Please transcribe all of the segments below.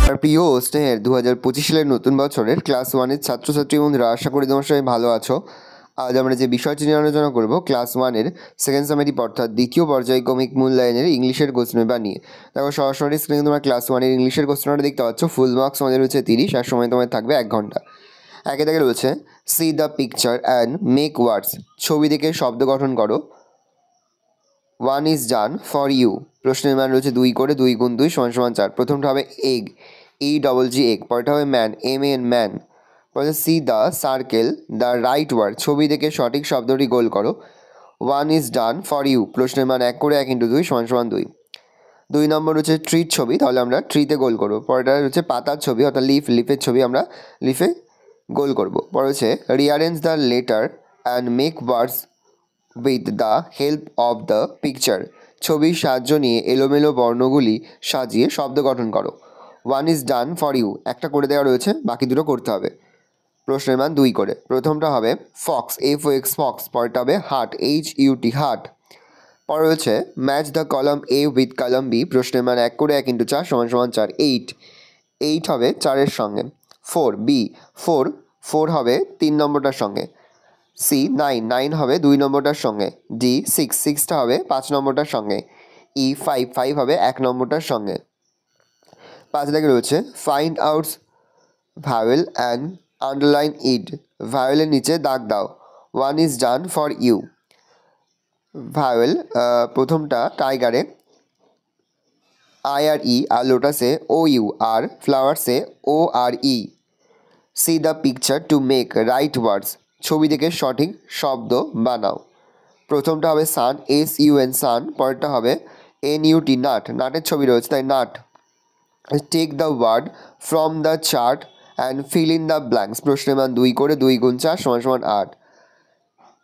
আর প্রিয় স্নেহের 2025 সালের নতুন বছরের ক্লাস 1-এর ছাত্রছাত্রী বন্ধুরা, আশা করি তোমার সবাই ভালো আছো। আজ আমরা যে বিষয়টি নিয়ে আলোচনা করব ক্লাস 1-এর সেকেন্ড সামেটিভ অর্থাৎ দ্বিতীয় পর্যায়ক্রমিক মূল্যায়নের ইংলিশের কোশ্চেন পেপার নিয়ে। দেখো সরাসরি স্ক্রিনে তোমরা ক্লাস 1-এর ইংলিশের কোশ্চেনটা দেখতে পাচ্ছ। ফুল মার্কস আমাদের হচ্ছে 30 আর সময় তোমার থাকবে 1 ঘন্টা। একে দেখে রয়েছে C the picture and make words, ছবি দেখে শব্দ গঠন করো। 1 ইজ ডান ফর ইউ, প্রশ্নের মান রয়েছে 2 করে, 2 গুণ 2 সমান সমান 4। প্রথমটা হবে এগ, EGG এগ, পরেরটা হবে ম্যান, MAN ম্যান। পরে see the circle the right word, ছবি দেখে সঠিক শব্দটি গোল করো। 1 ইজ ডান ফর ইউ, প্রশ্নের মান 1 করে, 1 × 2 সমান সমান 2। 2 নম্বর হচ্ছে ট্রির ছবি, তাহলে আমরা ট্রিতে গোল করবো। পরেরটা হচ্ছে পাতার ছবি অর্থাৎ লিফের ছবি, আমরা লিফে গোল করবো। পরে হচ্ছে rearrange the letter and make words with the help of the picture, ছবির সাহায্য নিয়ে এলোমেলো বর্ণগুলি সাজিয়ে শব্দ গঠন করো। 1 ইজ ডান ফর ইউ, একটা করে দেওয়া রয়েছে, বাকি দুটো করতে হবে। প্রশ্নের মান 2 করে। প্রথমটা হবে ফক্স, FOX ফক্স, পরেরটা হবে হার্ট, HUT হার্ট। পরে রয়েছে match the column A with column B, প্রশ্নের মান 1 করে, 1 × 4 সমান সমান 4। 8 হবে 4-এর সঙ্গে। 4 4 হবে 3 নম্বরটার সঙ্গে। C 9 হবে 2 নম্বরটার সঙ্গে। D 6টা হবে 5 নম্বরটার সঙ্গে। E 5 হবে 1 নম্বরটার সঙ্গে। 5 থেকে রয়েছে find outs vowel and underline it, ভাওয়েলের নিচে দাগ দাও। 1 is done for you, vowel প্রথমটা টাইগারে IRE, আর লোটাসে OU, আর ফ্লাওয়ার্সে ORE। See the picture to make right words, ছবি দেখে সঠিক শব্দ বানাও। প্রথমটা হবে সান, SUN সান, পরেরটা হবে NUT নাট, নাটের ছবি রয়েছে তাই nut. Take the word from the chart and fill in the blanks, প্রশ্নের মান 2 করে, 2 গুণ 4 সমান সমান 8।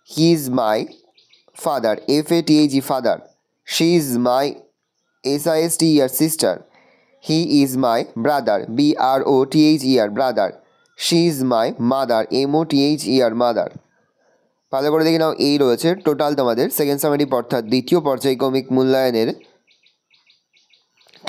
He is my father, FATHE father. She is my SISTER sister. He is my brother, BROTHER brother. She is my mother, MOTHER mother. ভালো করে দেখে নাও, এই রয়েছে টোটাল তোমাদের সেকেন্ড সামেটিভ অর্থাৎ দ্বিতীয় পর্যায়ক্রমিক মূল্যায়নের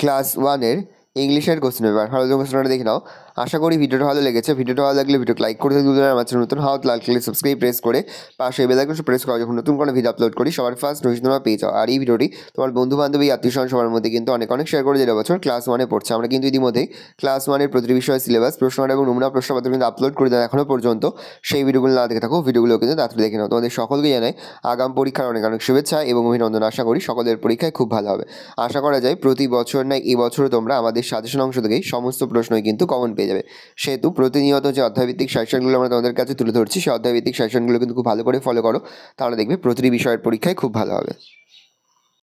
ক্লাস 1-এর ইংলিশের কোশ্চেন পেপার। ভালো কোশ্চেনটা দেখে নাও। আশা করি ভিডিওটা ভালো লেগেছে। ভিডিওটা ভালো লাগলে ভিডিওকে লাইক করে দিতে, আমার চ্যানেল নতুন হাত লাল কালার সাবস্ক্রাইব প্রেস করে পাশে বেল আইকন প্রেস করা, যখন নতুন কোনো ভিডিও আপলোড করি সবার ফার্স্ট নোটিফিকেশন তোমরা পেয়ে যাও। আর এই ভিডিওটি তোমার বন্ধু বান্ধবী আত্মীয়স্বজন সবার মধ্যে কিন্তু অনেক শেয়ার করে, যে বছর ক্লাস 1-এ পড়ছে। আমরা কিন্তু ইতিমধ্যেই ক্লাস 1-এর প্রতিটি বিষয়ের সিলেবাস, প্রশ্নটা এবং নমুনা প্রশ্নপত্র কিন্তু আপলোড করে দেন এখনও পর্যন্ত। সেই ভিডিওগুলো না দেখে থাকো, ভিডিওগুলো কিন্তু তাড়াতাড়ি দেখে নাও। তোমাদের সকলকে জানাই আগাম পরীক্ষার অনেক শুভেচ্ছা এবং অভিনন্দন। আশা করি সকলের পরীক্ষায় খুব ভালো হবে। আশা করা যায় প্রতি বছর নয় এই বছরও তোমরা আমাদের সাজেশন অংশ থেকেই সমস্ত প্রশ্নই কিন্তু কমন পেয়ে যাবে। সেহেতু প্রতিনিয়ত যে অধ্যায়ভিত্তিক সাজেশনগুলো আমরা তোমাদের কাছে তুলে ধরছি, সেই অধ্যায়ভিত্তিক সাজেশনগুলো কিন্তু খুব ভালো করে ফলো করো, তাহলে দেখবে প্রতিটি বিষয়ের পরীক্ষায় খুব ভালো হবে।